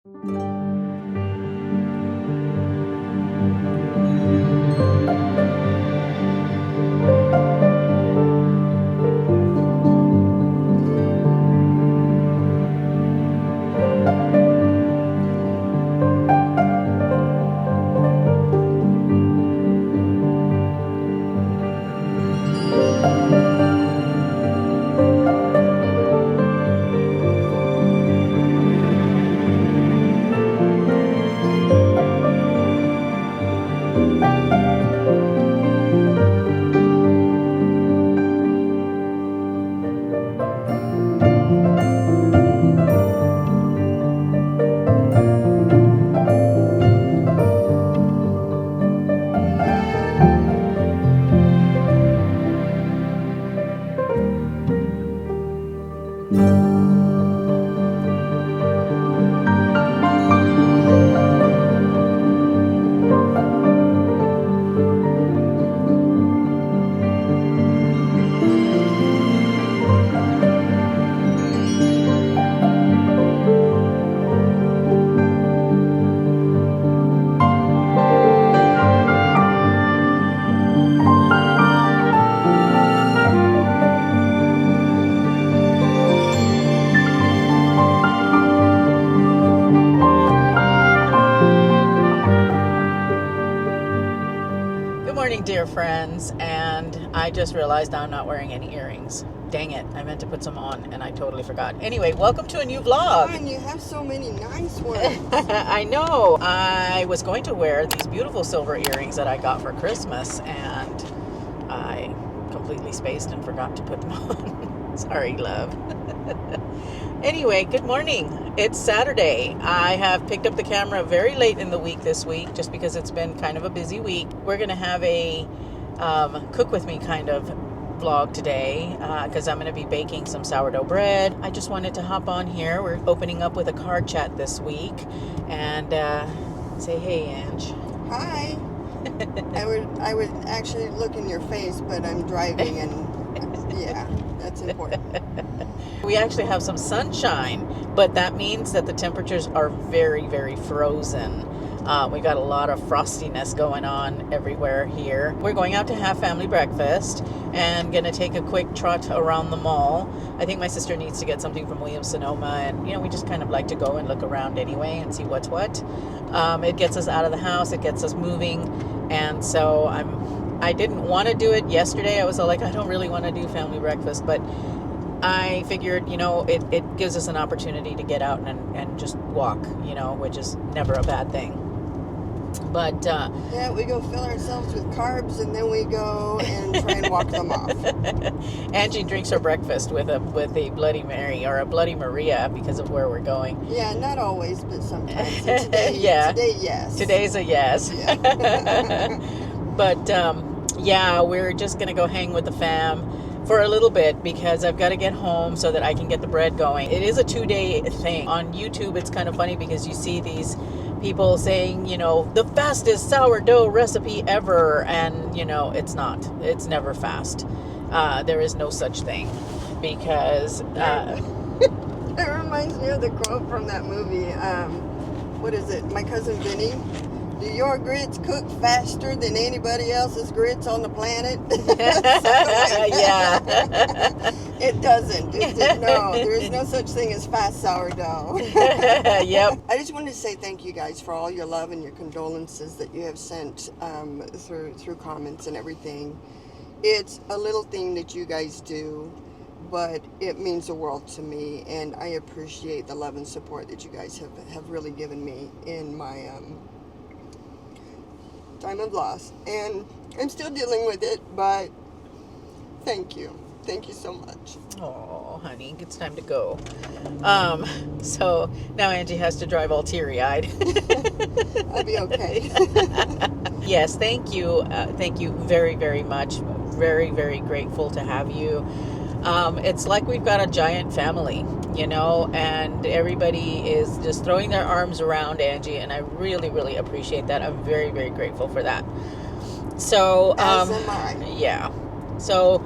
Good morning, dear friends, and I just realized I'm not wearing any earrings. Dang it, I meant to put some on and I totally forgot. Anyway, welcome to a new vlog. Come on, you have so many nice ones. I know. I was going to wear these beautiful silver earrings that I got for Christmas, and I completely spaced and forgot to put them on. Sorry, love. Anyway, good morning. It's Saturday. I have picked up the camera very late in the week this week just because it's been kind of a busy week. We're going to have a cook with me kind of vlog today because I'm going to be baking some sourdough bread. I just wanted to hop on here. We're opening up with a card chat this week and say, hey, Ange. Hi. I would actually look in your face, but I'm driving and yeah, that's important. We actually have some sunshine, but that means that the temperatures are very, very frozen. We got a lot of frostiness going on everywhere here. We're going out to have family breakfast and going to take a quick trot around the mall. I think my sister needs to get something from Williams-Sonoma, and we just kind of like to go and look around anyway and see what's what. It gets us out of the house, it gets us moving, and so I didn't want to do it yesterday. I was all like, I don't really want to do family breakfast, but I figured, it gives us an opportunity to get out and just walk, which is never a bad thing. But yeah, we go fill ourselves with carbs and then we go and try and walk them off. Angie drinks her breakfast with a Bloody Mary or a Bloody Maria because of where we're going. Yeah, not always, but sometimes. Today, yes. Today's a yes. Yeah. But yeah, we're just gonna go hang with the fam for a little bit because I've got to get home so that I can get the bread going. It is a 2-day thing. On YouTube, it's kind of funny because you see these people saying, the fastest sourdough recipe ever, and it's not. It's never fast. There is no such thing because It reminds me of the quote from that movie. What is it? My Cousin Vinny. Do your grits cook faster than anybody else's grits on the planet? Yeah. It doesn't. No, there is no such thing as fast sourdough. Yep. I just wanted to say thank you guys for all your love and your condolences that you have sent through comments and everything. It's a little thing that you guys do, but it means the world to me, and I appreciate the love and support that you guys have really given me in my time of loss, and I'm still dealing with it, but thank you so much. Oh, honey, it's time to go. So now Angie has to drive all teary-eyed. I'll be okay. Yes, thank you very, very much. Very, very grateful to have you. It's like we've got a giant family, and everybody is just throwing their arms around Angie, and I really, really appreciate that. I'm very, very grateful for that. So, As am I. yeah. So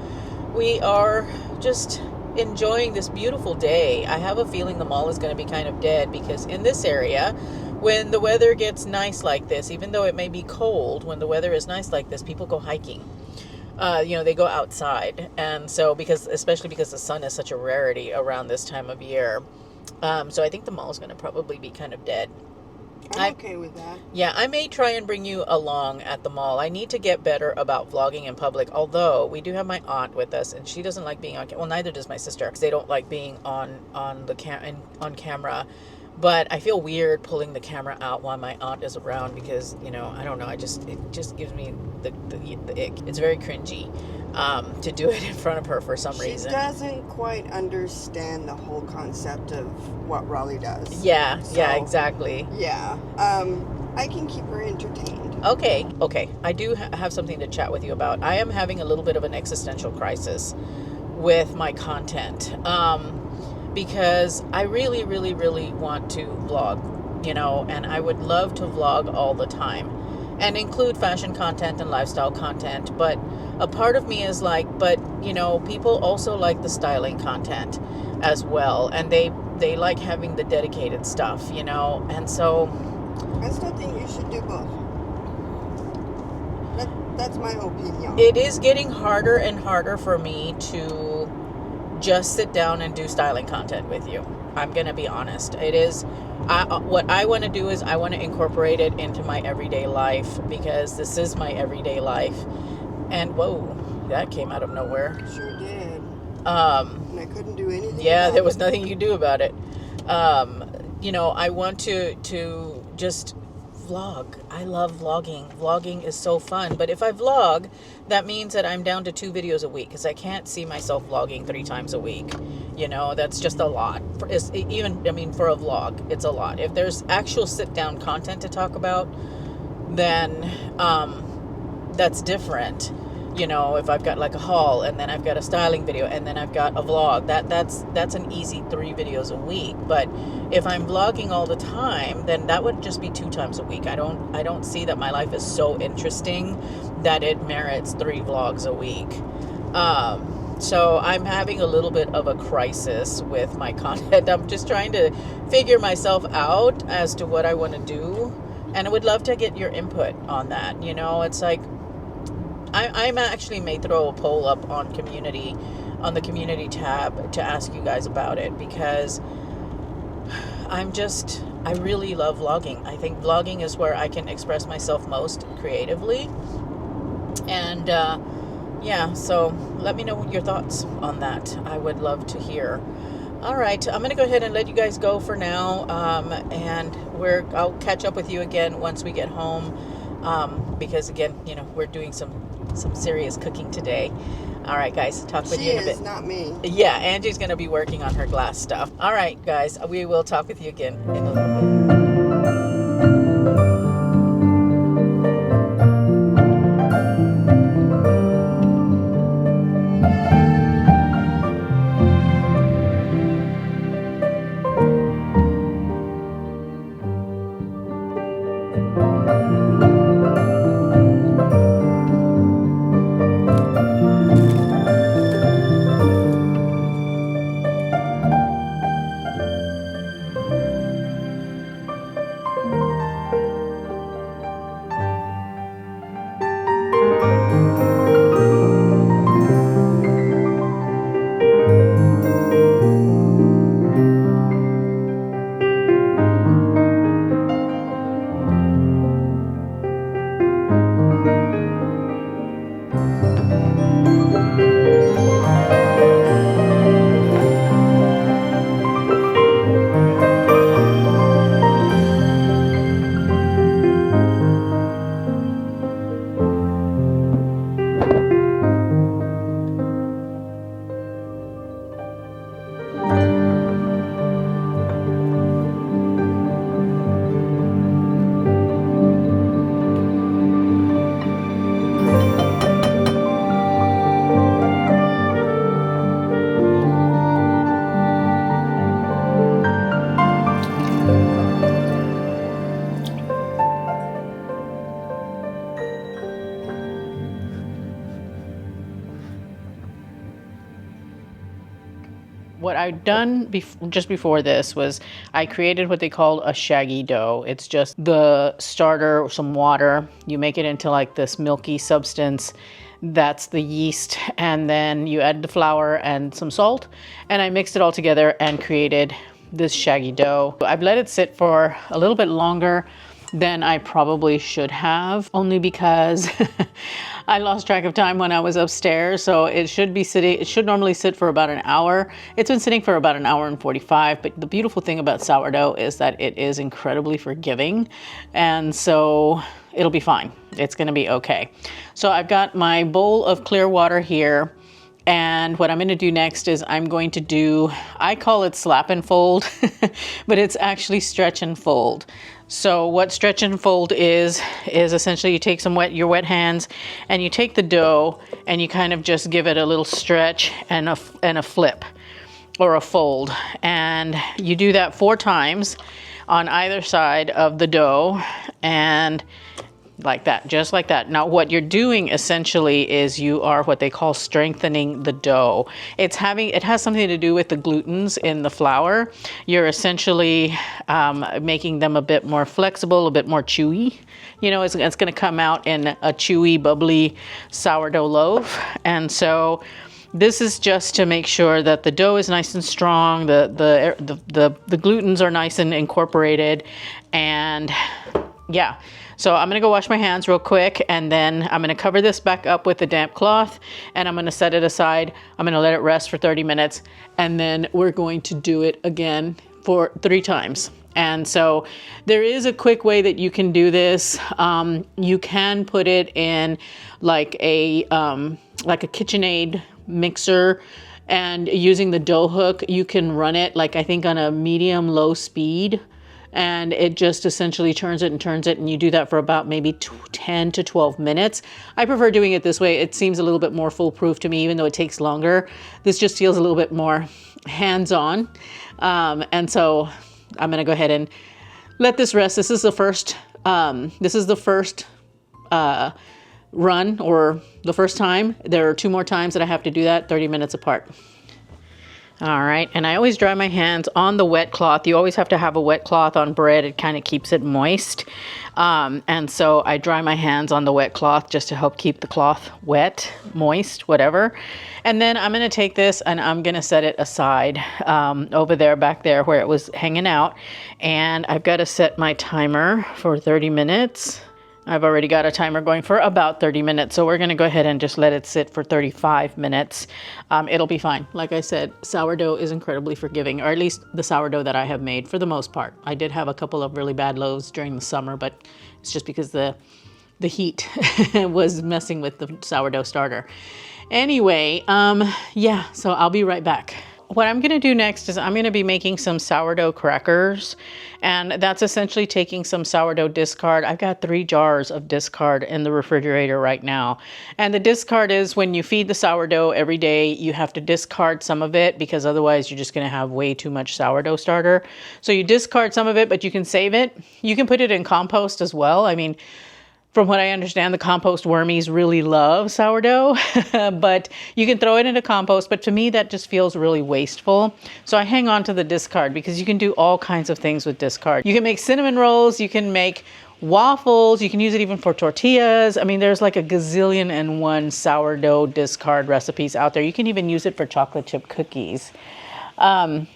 we are just enjoying this beautiful day. I have a feeling the mall is going to be kind of dead because in this area, when the weather gets nice like this, even though it may be cold, when the weather is nice like this, people go hiking. They go outside. And so, especially because the sun is such a rarity around this time of year. So I think the mall is going to probably be kind of dead. I'm okay with that. Yeah, I may try and bring you along at the mall. I need to get better about vlogging in public, although we do have my aunt with us, and she doesn't like being on camera. Well, neither does my sister, because they don't like being on on camera. But I feel weird pulling the camera out while my aunt is around because, I don't know, it just gives me the ick. It's very cringy to do it in front of her for some reason. She doesn't quite understand the whole concept of what Raleigh does. Yeah, So, yeah, exactly. Yeah. I can keep her entertained. Okay. I do have something to chat with you about. I am having a little bit of an existential crisis with my content. Because I really, really, really want to vlog, and I would love to vlog all the time and include fashion content and lifestyle content. But a part of me is like, people also like the styling content as well. And they like having the dedicated stuff, and so. I still think you should do both. That's my opinion. It is getting harder and harder for me to just sit down and do styling content with you. I'm going to be honest. It is, what I want to do is I want to incorporate it into my everyday life because this is my everyday life. And whoa, that came out of nowhere. Sure did. And I couldn't do anything. Yeah, there was nothing you could do about it. I want to just vlog. I love vlogging. Vlogging is so fun. But if I vlog, that means that I'm down to 2 videos a week because I can't see myself vlogging 3 times a week. That's just a lot. For a vlog, it's a lot. If there's actual sit-down content to talk about, then that's different. If I've got like a haul and then I've got a styling video and then I've got a vlog, that's an easy 3 videos a week. But if I'm vlogging all the time, then that would just be 2 times a week. I don't see that my life is so interesting that it merits 3 vlogs a week. So I'm having a little bit of a crisis with my content. I'm just trying to figure myself out as to what I want to do. And I would love to get your input on that. It's like, I actually may throw a poll up on the community tab to ask you guys about it because I really love vlogging. I think vlogging is where I can express myself most creatively. And so let me know your thoughts on that. I would love to hear. All right, I'm going to go ahead and let you guys go for now. And I'll catch up with you again once we get home. Because again, we're doing some serious cooking today. All right, guys, talk with you in a bit. She is, not me. Yeah, Angie's going to be working on her glass stuff. All right, guys, we will talk with you again in a little bit. I'd done just before this was I created what they call a shaggy dough. It's just the starter, some water. You make it into like this milky substance. That's the yeast. And then you add the flour and some salt. And I mixed it all together and created this shaggy dough. I've let it sit for a little bit longer than I probably should have, only because I lost track of time when I was upstairs. So it should normally sit for about an hour. It's been sitting for about an hour and 45, but the beautiful thing about sourdough is that it is incredibly forgiving. And so it'll be fine. It's gonna be okay. So I've got my bowl of clear water here. And what I'm going to do next is I'm going to do, I call it slap and fold, but it's actually stretch and fold. So what stretch and fold is essentially you take your wet hands and you take the dough and you kind of just give it a little stretch and a flip or a fold. And you do that 4 times on either side of the dough, and like that, just like that. Now what you're doing essentially is you are what they call strengthening the dough. It has something to do with the glutens in the flour. You're essentially making them a bit more flexible, a bit more chewy. You know, it's going to come out in a chewy, bubbly sourdough loaf. And so this is just to make sure that the dough is nice and strong, the glutens are nice and incorporated, and yeah. So I'm going to go wash my hands real quick, and then I'm going to cover this back up with a damp cloth, and I'm going to set it aside. I'm going to let it rest for 30 minutes, and then we're going to do it again for 3 times. And so there is a quick way that you can do this. You can put it in like a KitchenAid mixer, and using the dough hook, you can run it like I think on a medium-low speed. And it just essentially turns it, and you do that for about maybe 10 to 12 minutes. I prefer doing it this way. It seems a little bit more foolproof to me, even though it takes longer. This just feels a little bit more hands-on. And so I'm gonna go ahead and let this rest. This is the first run, or the first time. There are 2 more times that I have to do that, 30 minutes apart. All right, and I always dry my hands on the wet cloth. You always have to have a wet cloth on bread. It kind of keeps it moist. And so I dry my hands on the wet cloth just to help keep the cloth wet, moist, whatever. And then I'm gonna take this and I'm gonna set it aside over there, back there where it was hanging out. And I've got to set my timer for 30 minutes. I've already got a timer going for about 30 minutes, so we're going to go ahead and just let it sit for 35 minutes. It'll be fine. Like I said, sourdough is incredibly forgiving, or at least the sourdough that I have made for the most part. I did have a couple of really bad loaves during the summer, but it's just because the heat was messing with the sourdough starter. Anyway, yeah, so I'll be right back. What I'm going to do next is I'm going to be making some sourdough crackers, and that's essentially taking some sourdough discard. I've got 3 jars of discard in the refrigerator right now, and the discard is when you feed the sourdough every day, you have to discard some of it because otherwise you're just going to have way too much sourdough starter. So you discard some of it, but you can save it. You can put it in compost as well. I mean, from what I understand, the compost wormies really love sourdough, but you can throw it into compost. But to me, that just feels really wasteful. So I hang on to the discard because you can do all kinds of things with discard. You can make cinnamon rolls, you can make waffles, you can use it even for tortillas. I mean, there's like a gazillion and one sourdough discard recipes out there. You can even use it for chocolate chip cookies. And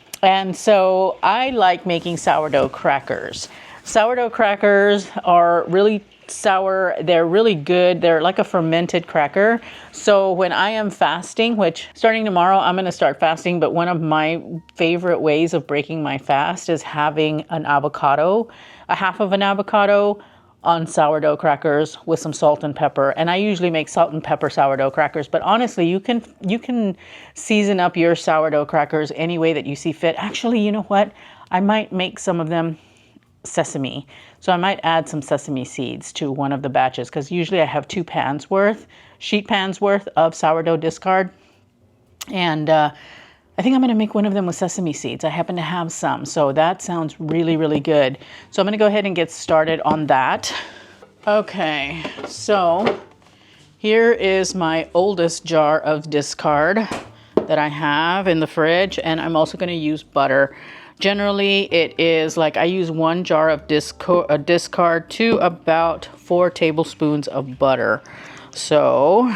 so I like making sourdough crackers. Sourdough crackers are really sour. They're really good. They're like a fermented cracker. So when I am fasting, which starting tomorrow, I'm going to start fasting, but one of my favorite ways of breaking my fast is having an avocado, a half of an avocado on sourdough crackers with some salt and pepper. And I usually make salt and pepper sourdough crackers, but honestly, you can season up your sourdough crackers any way that you see fit. Actually, you know what? I might make some of them sesame. So I might add some sesame seeds to one of the batches, because usually I have 2 sheet pans worth of sourdough discard. And I think I'm going to make one of them with sesame seeds. I happen to have some, so that sounds really, really good. So I'm going to go ahead and get started on that. Okay, so here is my oldest jar of discard. that I have in the fridge, and I'm also going to use butter. Generally, it is like I use 1 jar of discard to about 4 tablespoons of butter. So,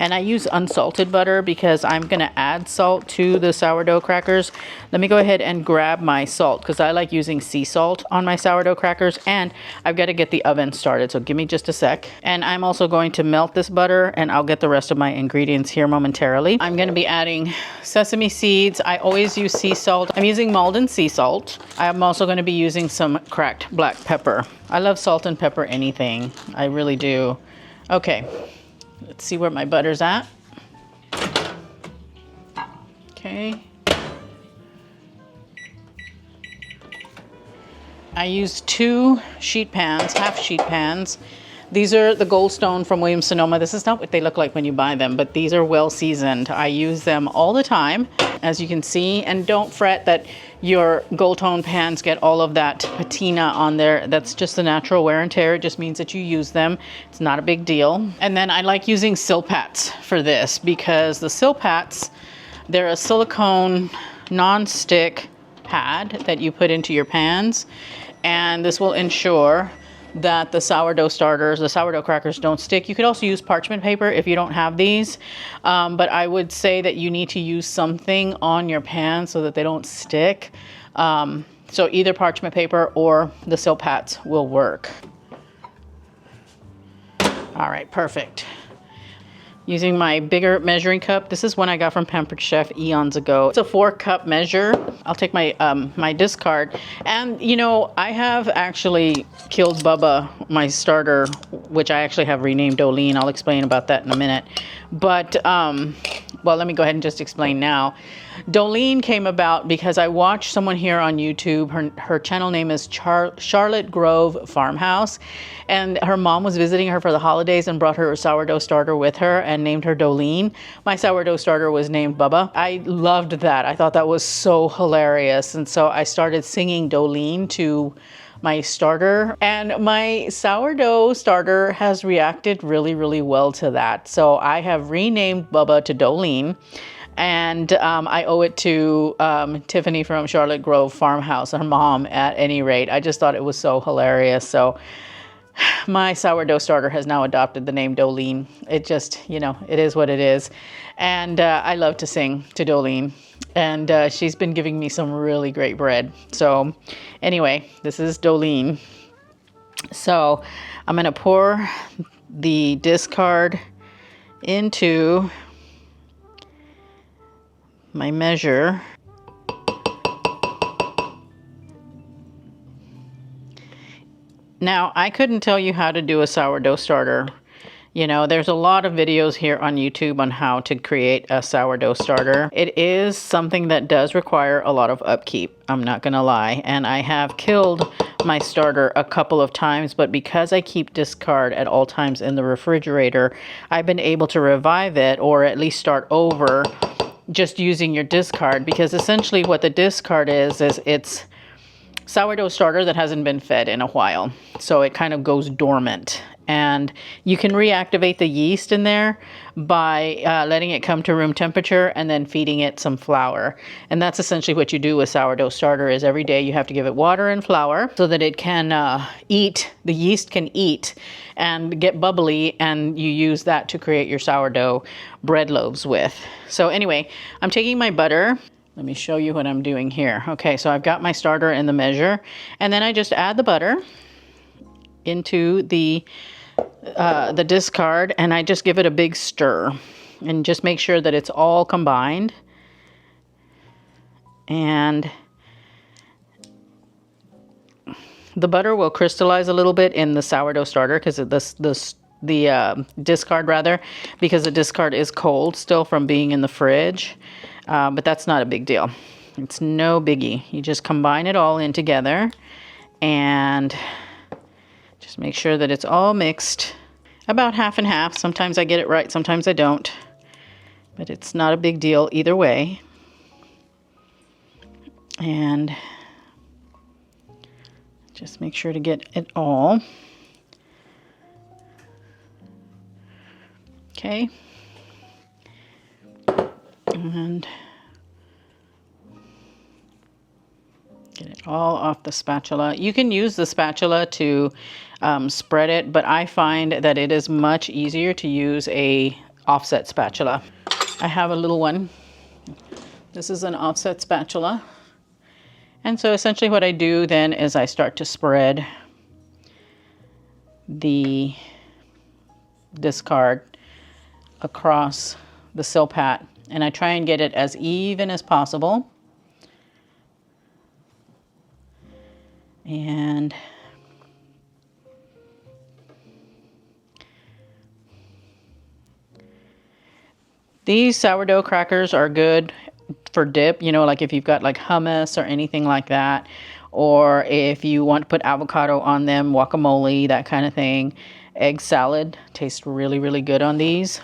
and I use unsalted butter because I'm going to add salt to the sourdough crackers. Let me go ahead and grab my salt because I like using sea salt on my sourdough crackers, and I've got to get the oven started. So give me just a sec. And I'm also going to melt this butter, and I'll get the rest of my ingredients here momentarily. I'm going to be adding sesame seeds. I always use sea salt. I'm using Malden sea salt. I'm also going to be using some cracked black pepper. I love salt and pepper anything. I really do. Okay. Let's see where my butter's at. Okay. I used 2 sheet pans, half sheet pans. These are the Goldstone from Williams-Sonoma. This is not what they look like when you buy them, but these are well seasoned. I use them all the time, as you can see. And don't fret that your Goldstone pans get all of that patina on there. That's just the natural wear and tear. It just means that you use them. It's not a big deal. And then I like using Silpats for this because the Silpats, they're a silicone non-stick pad that you put into your pans. And this will ensure that the sourdough starters, the sourdough crackers don't stick. You could also use parchment paper if you don't have these. But I would say that you need to use something on your pan so that they don't stick. So either parchment paper or the Silpats will work. All right, perfect. Using my bigger measuring cup. This is one I got from Pampered Chef eons ago. It's a 4-cup measure. I'll take my my discard. And you know, I have actually killed Bubba, my starter, which I actually have renamed Dolene. I'll explain about that in a minute. But, well, let me go ahead and just explain now. Dolene came about because I watched someone here on YouTube. Her channel name is Charlotte Grove Farmhouse. And her mom was visiting her for the holidays and brought her a sourdough starter with her and named her Dolene. My sourdough starter was named Bubba. I loved that. I thought that was so hilarious. And so I started singing Dolene to my starter, and my sourdough starter has reacted really, really well to that. So I have renamed Bubba to Dolene. And I owe it to Tiffany from Charlotte Grove Farmhouse, her mom, at any rate. I just thought it was so hilarious. So my sourdough starter has now adopted the name Dolene. It just, you know, it is what it is. And I love to sing to Dolene. And she's been giving me some really great bread. So anyway, this is Dolene. So I'm going to pour the discard into my measure. Now, I couldn't tell you how to do a sourdough starter. You know, there's a lot of videos here on YouTube on how to create a sourdough starter. It is something that does require a lot of upkeep, I'm not gonna lie. And I have killed my starter a couple of times, but because I keep discard at all times in the refrigerator, I've been able to revive it, or at least start over just using your discard, because essentially what the discard is it's sourdough starter that hasn't been fed in a while. So it kind of goes dormant. And you can reactivate the yeast in there by letting it come to room temperature and then feeding it some flour. And that's essentially what you do with sourdough starter, is every day you have to give it water and flour so that it can eat, the yeast can eat and get bubbly, and you use that to create your sourdough bread loaves with. So anyway, I'm taking my butter. Let me show you what I'm doing here. Okay, so I've got my starter in the measure, and then I just add the butter into the discard, and I just give it a big stir and just make sure that it's all combined. And the butter will crystallize a little bit in the sourdough starter because the discard rather, because the discard is cold still from being in the fridge. But that's not a big deal. It's no biggie. You just combine it all in together and just make sure that it's all mixed about half and half. Sometimes I get it right, sometimes I don't. But it's not a big deal either way. And just make sure to get it all. And get it all off the spatula. You can use the spatula to spread it, but I find that it is much easier to use a offset spatula. I have a little one. This is an offset spatula. And so essentially what I do then is I start to spread the discard across the silpat, and I try and get it as even as possible. And these sourdough crackers are good for dip, you know, like if you've got like hummus or anything like that, or if you want to put avocado on them, guacamole, that kind of thing. Egg salad tastes really, really good on these.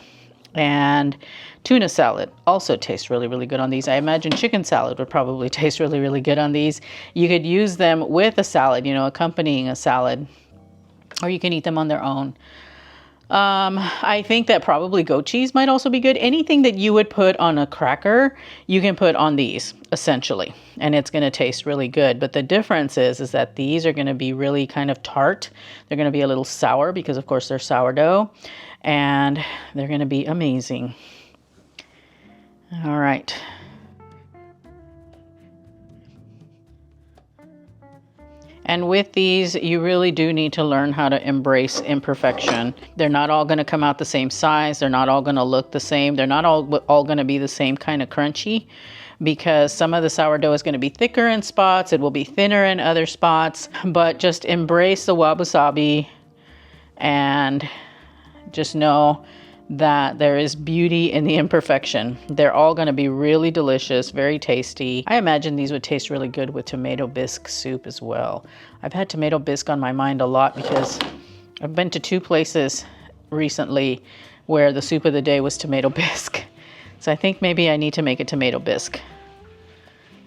And tuna salad also tastes really, really good on these. I imagine chicken salad would probably taste really, really good on these. You could use them with a salad, you know, accompanying a salad, or you can eat them on their own. I think that probably goat cheese might also be good. Anything that you would put on a cracker, you can put on these, essentially, and it's going to taste really good. But the difference is that these are going to be really kind of tart. They're going to be a little sour because, of course, they're sourdough, and they're going to be amazing. All right. And with these, you really do need to learn how to embrace imperfection. They're not all going to come out the same size. They're not all going to look the same. They're not all going to be the same kind of crunchy, because some of the sourdough is going to be thicker in spots. It will be thinner in other spots. But just embrace the wabi-sabi and just know that there is beauty in the imperfection. They're all going to be really delicious, very tasty. I imagine these would taste really good with tomato bisque soup as well. I've had tomato bisque on my mind a lot because I've been to 2 places recently where the soup of the day was tomato bisque. So I think maybe I need to make a tomato bisque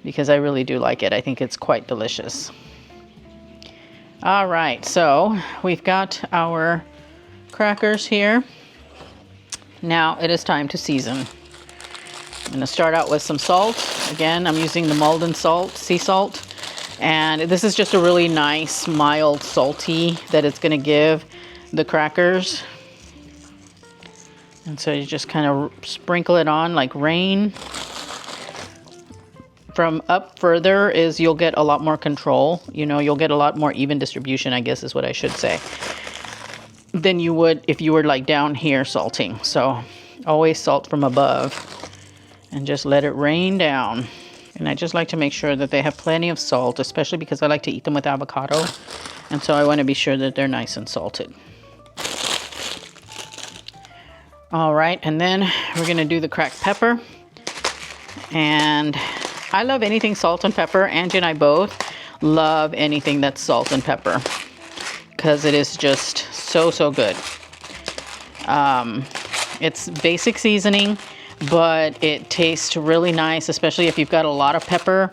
because I really do like it. I think it's quite delicious. All right, so we've got our crackers here. Now it is time to season. I'm going to start out with some salt. Again, I'm using the Malden salt, sea salt. And this is just a really nice, mild, salty that it's going to give the crackers. And so you just kind of sprinkle it on like rain. From up further is you'll get a lot more control. You know, you'll get a lot more even distribution, I guess is what I should say, than you would if you were like down here salting. So always salt from above and just let it rain down. And I just like to make sure that they have plenty of salt, especially because I like to eat them with avocado. And so I want to be sure that they're nice and salted. All right, and then we're going to do the cracked pepper. And I love anything salt and pepper. Angie and I both love anything that's salt and pepper because it is just so good. It's basic seasoning, but it tastes really nice, especially if you've got a lot of pepper,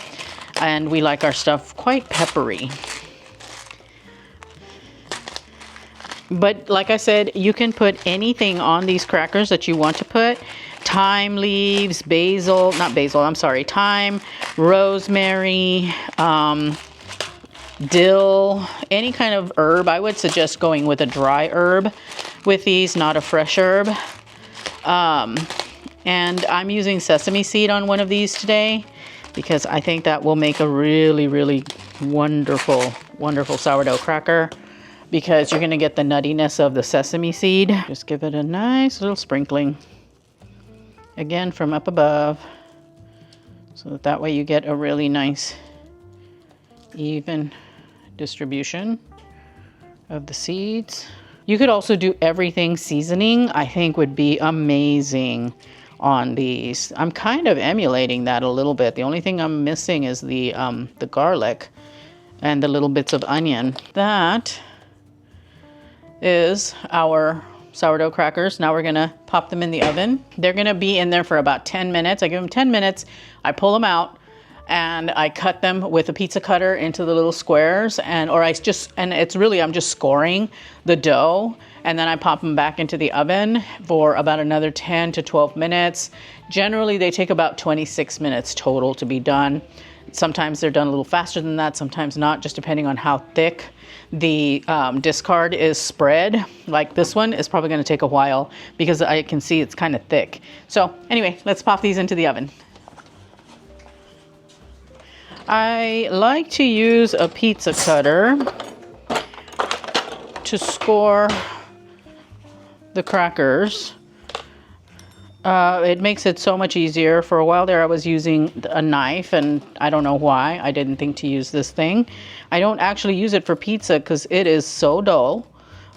and we like our stuff quite peppery. But like I said, you can put anything on these crackers that you want to put. Thyme leaves, thyme, rosemary, dill, any kind of herb. I would suggest going with a dry herb with these, not a fresh herb. And I'm using sesame seed on one of these today because I think that will make a really, really wonderful sourdough cracker, because you're going to get the nuttiness of the sesame seed. Just give it a nice little sprinkling, again from up above, so that way you get a really nice even distribution of the seeds. You could also do everything seasoning. I think would be amazing on these. I'm kind of emulating that a little bit. The only thing I'm missing is the garlic and the little bits of onion. That is our sourdough crackers. Now we're gonna pop them in the oven. They're gonna be in there for about 10 minutes. I give them 10 minutes. I pull them out. and I cut them with a pizza cutter into the little squares, and I'm just scoring the dough, and then I pop them back into the oven for about another 10 to 12 minutes. Generally, they take about 26 minutes total to be done. Sometimes they're done a little faster than that, sometimes not, just depending on how thick the discard is spread. Like this one is probably going to take a while because I can see it's kind of thick. So anyway, let's pop these into the oven. I like to use a pizza cutter to score the crackers. It makes it so much easier. For a while there I was using a knife, and I don't know why I didn't think to use this thing. I don't actually use it for pizza because it is so dull,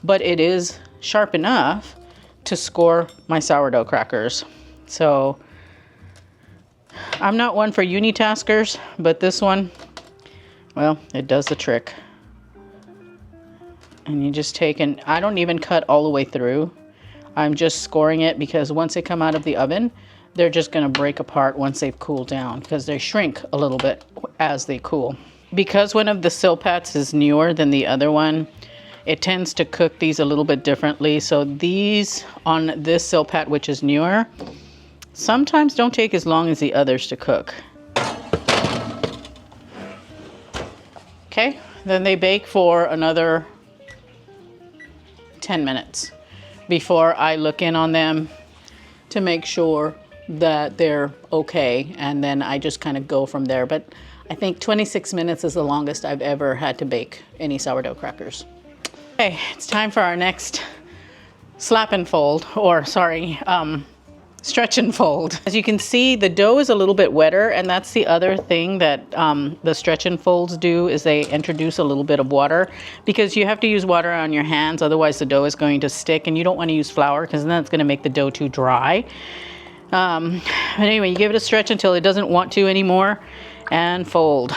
but it is sharp enough to score my sourdough crackers. So I'm not one for unitaskers, but this one, well, it does the trick. And you just take, and I don't even cut all the way through. I'm just scoring it because once they come out of the oven, they're just going to break apart once they've cooled down because they shrink a little bit as they cool. Because one of the silpats is newer than the other one, it tends to cook these a little bit differently. So these on this silpat, which is newer, sometimes don't take as long as the others to cook. Okay, then they bake for another 10 minutes before I look in on them to make sure that they're okay, and then I just kind of go from there. But I think 26 minutes is the longest I've ever had to bake any sourdough crackers. Okay, it's time for our next slap and fold, or sorry, stretch and fold. As you can see, the dough is a little bit wetter, and that's the other thing that the stretch and folds do, is they introduce a little bit of water, because you have to use water on your hands, otherwise the dough is going to stick, and you don't want to use flour because then it's going to make the dough too dry. But anyway, you give it a stretch until it doesn't want to anymore, and fold.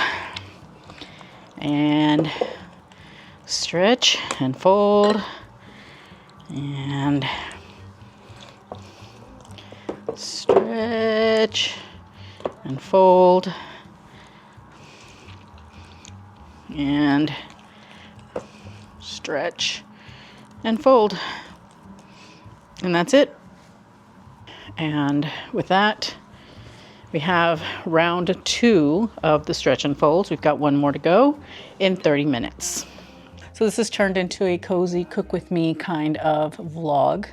And stretch and fold, and stretch and fold, and stretch and fold, and that's it. And with that, we have round 2 of the stretch and folds. We've got one more to go in 30 minutes. So this has turned into a cozy cook with me kind of vlog.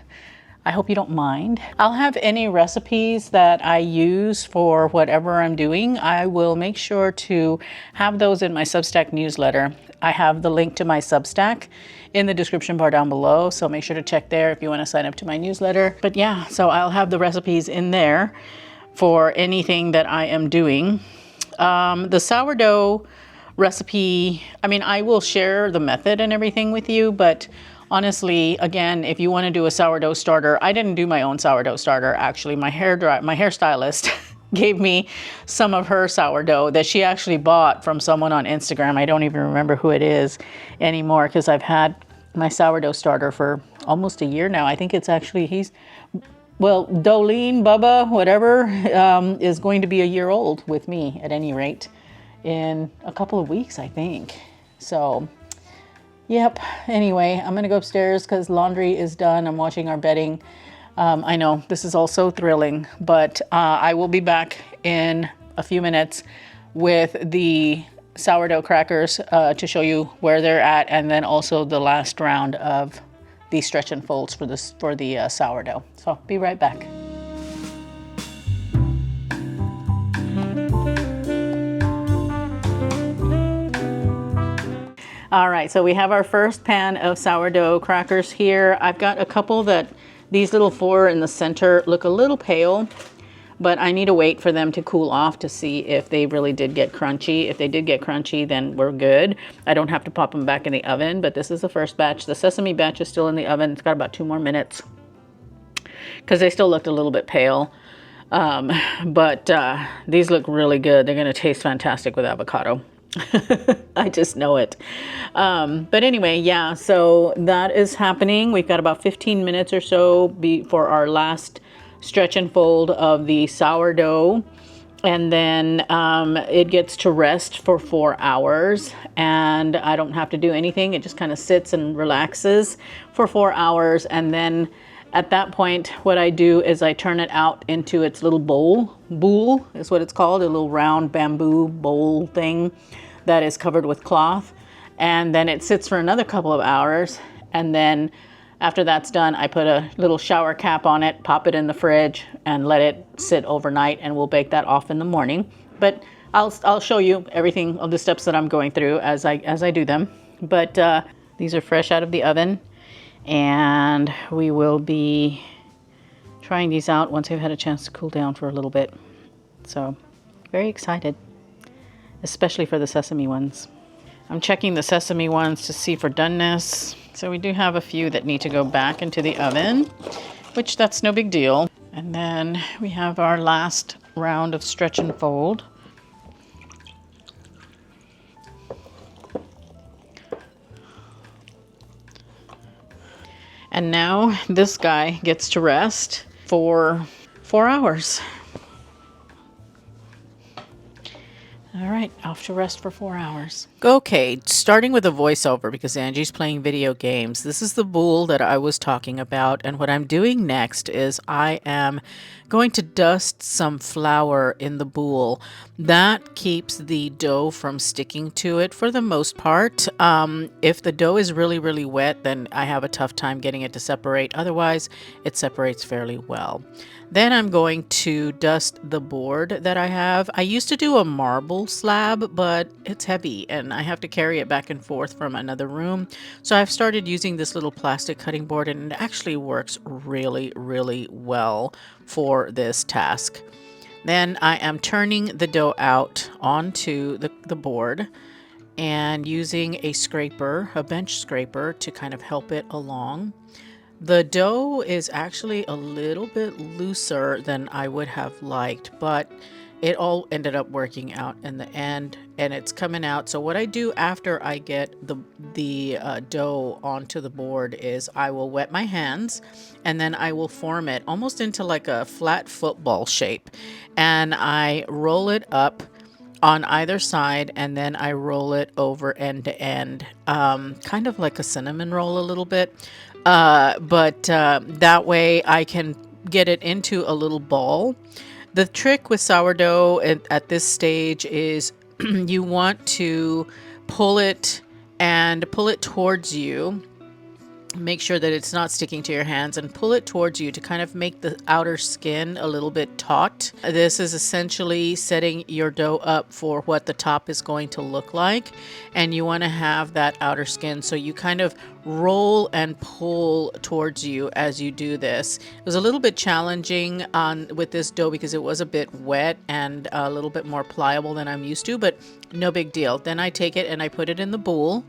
I hope you don't mind. I'll have any recipes that I use for whatever I'm doing. I will make sure to have those in my Substack newsletter. I have the link to my Substack in the description bar down below, so make sure to check there if you want to sign up to my newsletter. But yeah, so I'll have the recipes in there for anything that I am doing. The sourdough recipe, I mean, I will share the method and everything with you, but honestly, again, if you want to do a sourdough starter, I didn't do my own sourdough starter. Actually, my hairstylist gave me some of her sourdough that she actually bought from someone on Instagram. I don't even remember who it is anymore because I've had my sourdough starter for almost a year now. I think it's actually, Dolene, Bubba, whatever, is going to be a year old with me at any rate in a couple of weeks, I think. So yep. Anyway, I'm going to go upstairs because laundry is done. I'm washing our bedding. I know this is all so thrilling, but I will be back in a few minutes with the sourdough crackers to show you where they're at, and then also the last round of the stretch and folds for the sourdough. So I'll be right back. All right, so we have our first pan of sourdough crackers here. I've got a couple that these little 4 in the center look a little pale, but I need to wait for them to cool off to see if they really did get crunchy. If they did get crunchy, then we're good. I don't have to pop them back in the oven, but this is the first batch. The sesame batch is still in the oven. It's got about 2 more minutes because they still looked a little bit pale. But these look really good. They're gonna taste fantastic with avocado. I just know it. But anyway, yeah, so that is happening. We've got about 15 minutes or so for our last stretch and fold of the sourdough. and then it gets to rest for 4 hours, and I don't have to do anything. It just kind of sits and relaxes for 4 hours, and then at that point what I do is I turn it out into its little bowl is what it's called, a little round bamboo bowl thing that is covered with cloth, and then it sits for another couple of hours, and then after that's done, I put a little shower cap on it, pop it in the fridge, and let it sit overnight, and we'll bake that off in the morning. But I'll show you everything, all the steps that I'm going through as I do them. But these are fresh out of the oven, and we will be trying these out once they've had a chance to cool down for a little bit. So very excited, especially for the sesame ones. I'm checking the sesame ones to see for doneness. So we do have a few that need to go back into the oven, which that's no big deal. And then we have our last round of stretch and fold. And now this guy gets to rest for 4 hours. All right, off to rest for 4 hours. Okay, starting with a voiceover because Angie's playing video games. This is the bowl that I was talking about, and what I'm doing next is I am going to dust some flour in the bowl. That keeps the dough from sticking to it for the most part. If the dough is really, really wet, then I have a tough time getting it to separate. Otherwise, it separates fairly well. Then I'm going to dust the board that I have. I used to do a marble slab, but it's heavy and I have to carry it back and forth from another room. So I've started using this little plastic cutting board, and it actually works really, really well for this task. Then I am turning the dough out onto the board and using a scraper, a bench scraper, to kind of help it along. The dough is actually a little bit looser than I would have liked, but it all ended up working out in the end, and it's coming out. So what I do after I get the dough onto the board is I will wet my hands, and then I will form it almost into like a flat football shape, and I roll it up on either side, and then I roll it over end to end, kind of like a cinnamon roll a little bit. But that way I can get it into a little ball. The trick with sourdough at this stage is you want to pull it towards you. Make sure that it's not sticking to your hands, and pull it towards you to kind of make the outer skin a little bit taut. This is essentially setting your dough up for what the top is going to look like, and you want to have that outer skin, so you kind of roll and pull towards you as you do this. It was a little bit challenging with this dough because it was a bit wet and a little bit more pliable than I'm used to, but no big deal. Then I take it and I put it in the bowl,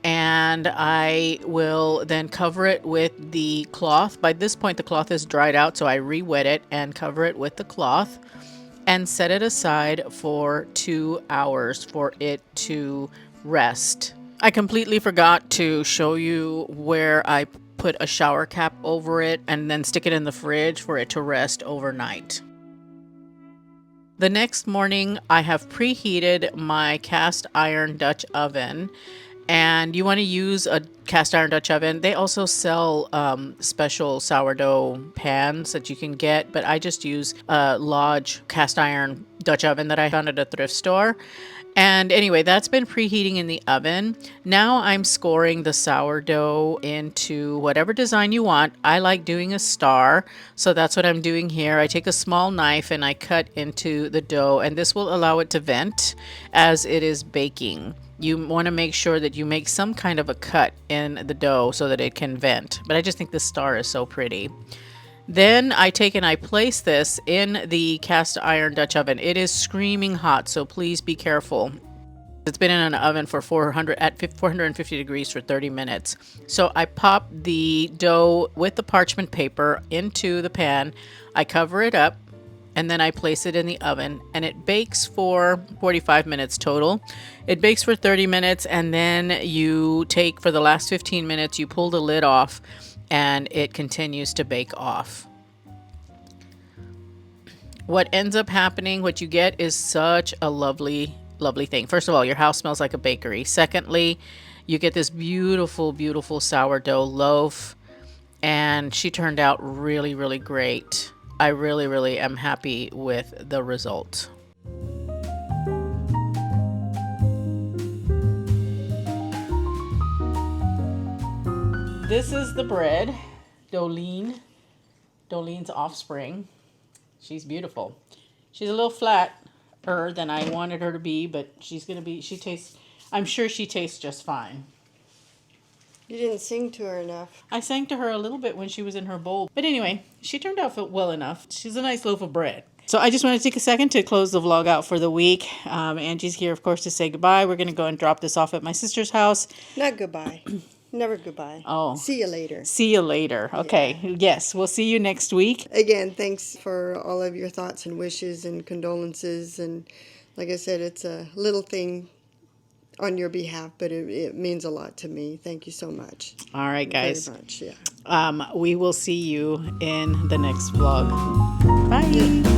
and I will then cover it with the cloth. By this point the cloth is dried out, so I re-wet it and cover it with the cloth and set it aside for 2 hours for it to rest. I completely forgot to show you where I put a shower cap over it and then stick it in the fridge for it to rest overnight. The next morning I have preheated my cast iron Dutch oven. And you want to use a cast iron Dutch oven. They also sell special sourdough pans that you can get, but I just use a Lodge cast iron Dutch oven that I found at a thrift store. And anyway, that's been preheating in the oven. Now I'm scoring the sourdough into whatever design you want. I like doing a star, so that's what I'm doing here. I take a small knife and I cut into the dough, and this will allow it to vent as it is baking. You want to make sure that you make some kind of a cut in the dough so that it can vent. But I just think this star is so pretty. Then I take and I place this in the cast iron Dutch oven. It is screaming hot, so please be careful. It's been in an oven for 450 degrees for 30 minutes. So I pop the dough with the parchment paper into the pan. I cover it up, and then I place it in the oven, and it bakes for 45 minutes total. It bakes for 30 minutes, and then you take, for the last 15 minutes, you pull the lid off, and it continues to bake off. What ends up happening, what you get is such a lovely, lovely thing. First of all, your house smells like a bakery. Secondly, you get this beautiful, beautiful sourdough loaf. And she turned out really, really great. I really, really am happy with the result. This is the bread, Dolene's offspring. She's beautiful. She's a little flatter than I wanted her to be, but I'm sure she tastes just fine. You didn't sing to her enough. I sang to her a little bit when she was in her bowl. But anyway, she turned out well enough. She's a nice loaf of bread. So I just want to take a second to close the vlog out for the week. Angie's here, of course, to say goodbye. We're going to go and drop this off at my sister's house. Not goodbye. Never goodbye. Oh. See you later. See you later. Okay. Yeah. Yes, we'll see you next week. Again, thanks for all of your thoughts and wishes and condolences. And like I said, it's a little thing on your behalf, but it means a lot to me. Thank you so much. All right, guys. Very much, yeah. We will see you in the next vlog. Bye.